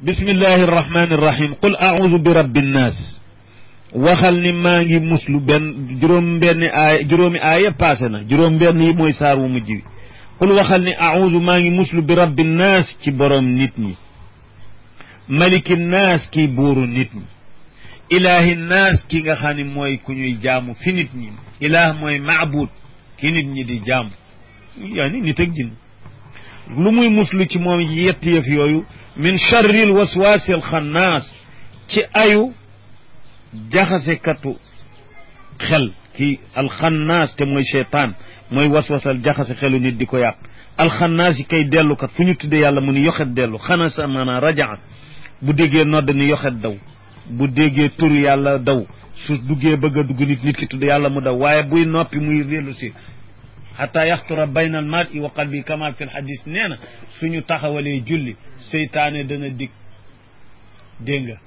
bismillahi irrahmani irrahim qul audu bi rabbi nnaas waxal ni maa ngi muslu benn juróomi aaya passé na juróom benn yi mooy saar wu mujj wi qul waxal ni audu maa ngi muslu bi rabbi nnaas ci borom nit ñi maliki nnaas kii buuru nit ñi ilahi nnaas ki nga xam ne mooy ku ñuy jaamu fi nit ñi ilah mooy maabud ki nit ñi di jaamu yaani nit ak jinn lu muy muslu ci moom yetti yëf yooyu min charril waswaasi alxannaas ci ayu jaxasekatu xel ki alxannaas te mooy cheytaan mooy waswasal jaxase xelu nit di ko yàq alxannaas yi kay dellukat fu ñu tuddee yàlla mu ni yoxet dellu xanasa maanaam rajaa bu déggee nodd ni yoxet daw bu déggee tur yàlla daw su duggee bëgg a dugg nit ki tudd yàlla mu daw waaye buy noppi muy dellu si xata yaxtura bayna al mar'i wa qalbi kama fi l hadis nee na suñu taxawalee julli seytaane dana dig dégg nga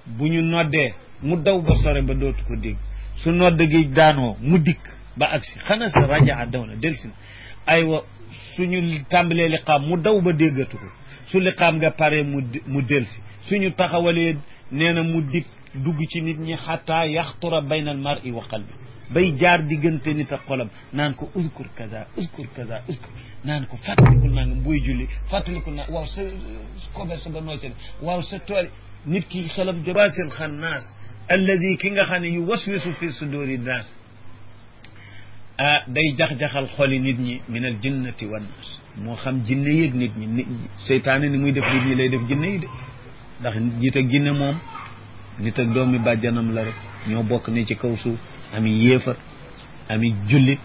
bu ñu noddee mu daw ba sore ba dootu ko dégg su nodd gi daanoo mu dikk ba agsi xana sa rajaa daw na del si na aywa suñu tàmbalee liqaam mu daw ba déggatu ko su liqaam nga pare mu del si suñu taxawalee nee na mu dikk dugg ci nit ñi xata yaxtura bayna al mar'i wa qalbi bay jaar diggante nit ak xolam naan ko uzkur kaza uzkur kaza uzkur naan ko fàttalikul naa nga buy julli fàttalikul naa waaw sa commerce ba noo ci waaw sa tool nit ki xelam jawaasil xannaas alladi ki nga xam ne yu waswisu fi suduri naas day jax-jaxal xoli nit ñi min al jinnati wan naas moo xam jinne yéeg nit ñi seytaane ni muy def nit ñi lay def jinne yi de ndax nit ak jinne moom nit ak doomi bàjjanam la rek ñoo bokk ne ci kaw suuf ami yéefar ami jullit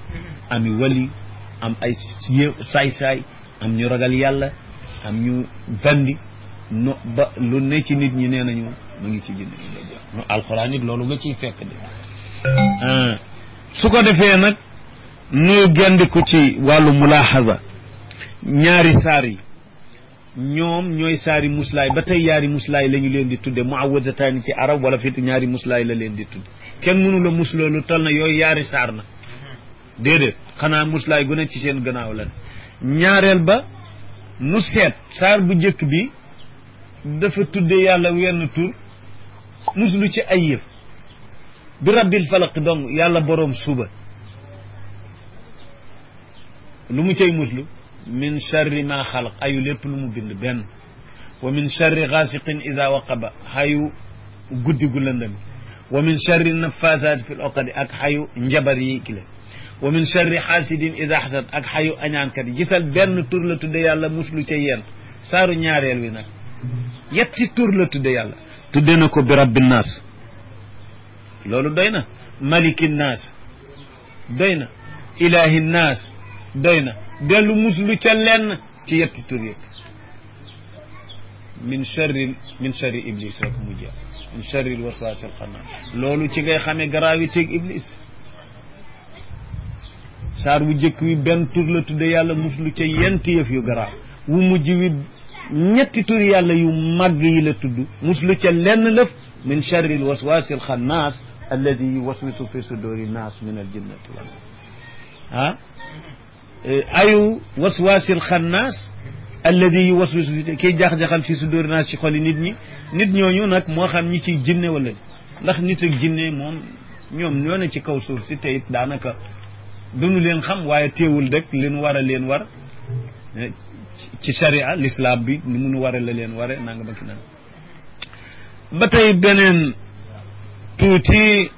ami wali am ay saay-saay am ñu ragal yàlla am ñu bandi no ba lu ne ci nit ñi nee nañu mu ngi ci jinne yi la jox no alxuraan it loolu nga ciy fekk de su ko defee nag nu gendiku ci wàllu mulaaxasa ñaari saar yi ñoom ñooy saari muslaay ba tey yaari muslaay la ñu leen di tudde muawadataani ci arab wala fit ñaari muslaay la leen di tudde kenn mënu la musloo lu tal na yooyu yaari saar na déedéet xanaa muslaay gu ne ci seen gannaaw la ñaareel ba nu seet saar bu njëkk bi dafa tudde yàlla wenn tur muslu ci ay yëf bi rabbil falaq donc yàlla boroom suba lu mu cay muslu min charri ma xalaq ayu lépp lu mu bind benn wa min charri gaasiqin ida waqaba xayu guddi gu lëndëm wa min charri nafasaati fi l oqadi ak xayu njabar yi kile wa min charri xaasidin ida xasad ak xayu añaankat yi gisal benn tur la tudde yàlla muslu ca yent saaru ñaareel wi nag yetti tur la tudde yàlla tudde na ko bi rabbi naas loolu doy na maliki naas doy na ilahi naas doy na dellu muslu ca lenn ci yetti tur yëpp min charri iblis rek mu jeex min charri l waswaasi al xannaas loolu ci ngay xamee gravité ak iblis saar bu jëkk wi benn tur la tudde yàlla muslu ca yenti yëf yu garaaw wu mujj wi ñetti tur yàlla yu màgg yi la tudd muslu ca lenn lëf min charri l waswaasi al xannaas alladi yuwaswisu fi suduri naas min al jinnati wal naas ayu waswaasil xannaas alladi yuwaswisu fi kiy jax-jaxal fi suduri naas ci xoli nit ñi nit ñooñu nag moo xam ñi ciy jinne wala ndax nit ak jinne moom ñoom ñoo ne ci kaw suuf si te it daanaka duñu leen xam waaye teewul rek leen war a leen war ci sharia l'islam bi ni munu ware la leen ware nanga ba ki naan ba tey beneen tuuti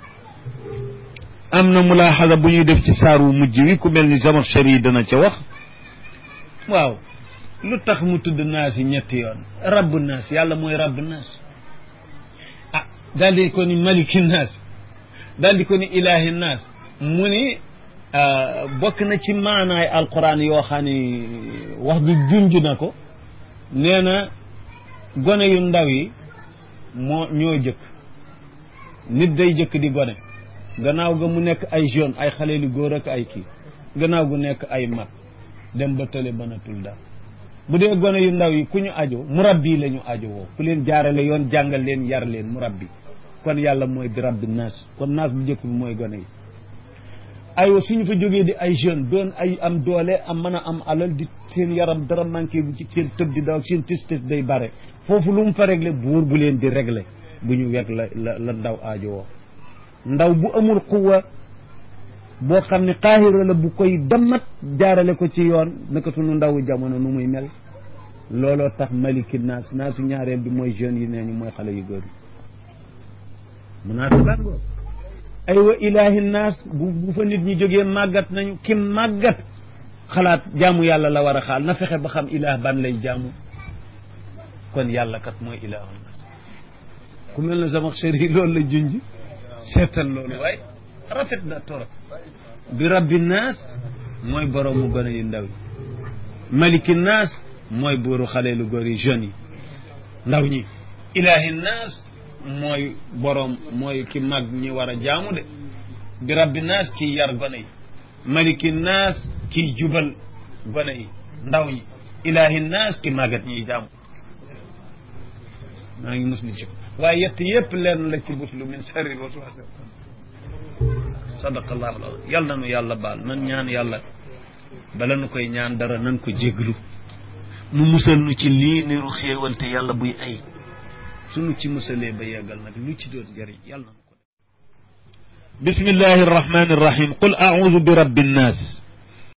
am na mulaaxada bu ñuy def ci saaru mujj wi ku mel ni Zamaxshari dana ca wax waaw lu tax mu tudd naas yi ñetti yoon rabbu naas yàlla mooy rabbu naas ah daal di ko ni maliki naas daal di ko ni ilahi naas mu ni bokk na ci maanaay alquran yoo xam ne wax ji junj na ko nee na gone yu ndaw yi ñoo jëkk nit day jëkk di gone gannaaw ga mu nekk ay jeune ay xale lu góor ak ay kii gannaaw gu nekk ay mag dem ba tële mënatul daal bu dee gone yu ndaw yi ku ñu ajo murabbi la ñu ajo woo ku leen jaarale yoon jàngal leen yar leen murabbi kon yàlla mooy bi rabbi naas kon naas bu njëkk bi mooy gone yi aywa suñu fa jógee di ay jeune doon ay am doole am mën a am alal di seen yaram dara manqué bu ci seen tëb di daw seen tis day bare foofu lu mu fa réglé buur bu leen di réglé bu ñu weg la ndaw aajo woo ndaw bu amul xuwa boo xam ne xaahira la bu koy dammat jaarale ko ci yoon naka sunu ndawu jamono nu muy mel looloo tax maliki naasu ñaareel bi mooy jeunes yi nee ñu mooy xale yu góor yi munaasabaat ngoo aywa ilaahi naas bu fa nit ñi jógee màggat nañu kim màggat xalaat jaamu yàlla la war a xaal na fexe ba xam ilaah ban lay jaamu kon yàlla kat mooy ilaahu naas ku mel na sama xër yi loolu la junj seetal loolu waaye rafet na torop bi rabbi naas mooy boroomu gone yu ndaw yi maliki naas mooy buuru xale lu góor yi jeunes yi ndaw ñi ilaahi naas mooy boroom mooy ki mag ñi war a jaamu de bi rabbi naas kii yar gone yi maliki naas kii jubal gone yi ndaw ñi ilaahi naas ki màggat ñiy jaamu maa ngi musli ci waaye yett yëpp lenn la ci buslu min sarri waswas sadaqallahu alazim yal na nu yàlla baal nan ñaan yàlla bala nu koy ñaan dara nan ko jéglu mu musal nu ci lii niru xéewante yàlla buy ay sunu ci musalee ba yeggal nag lu ci doon jëriñ yàlla na nu ko def bismillahi arrahmani arrahim qul a'udhu bi rabbi nnas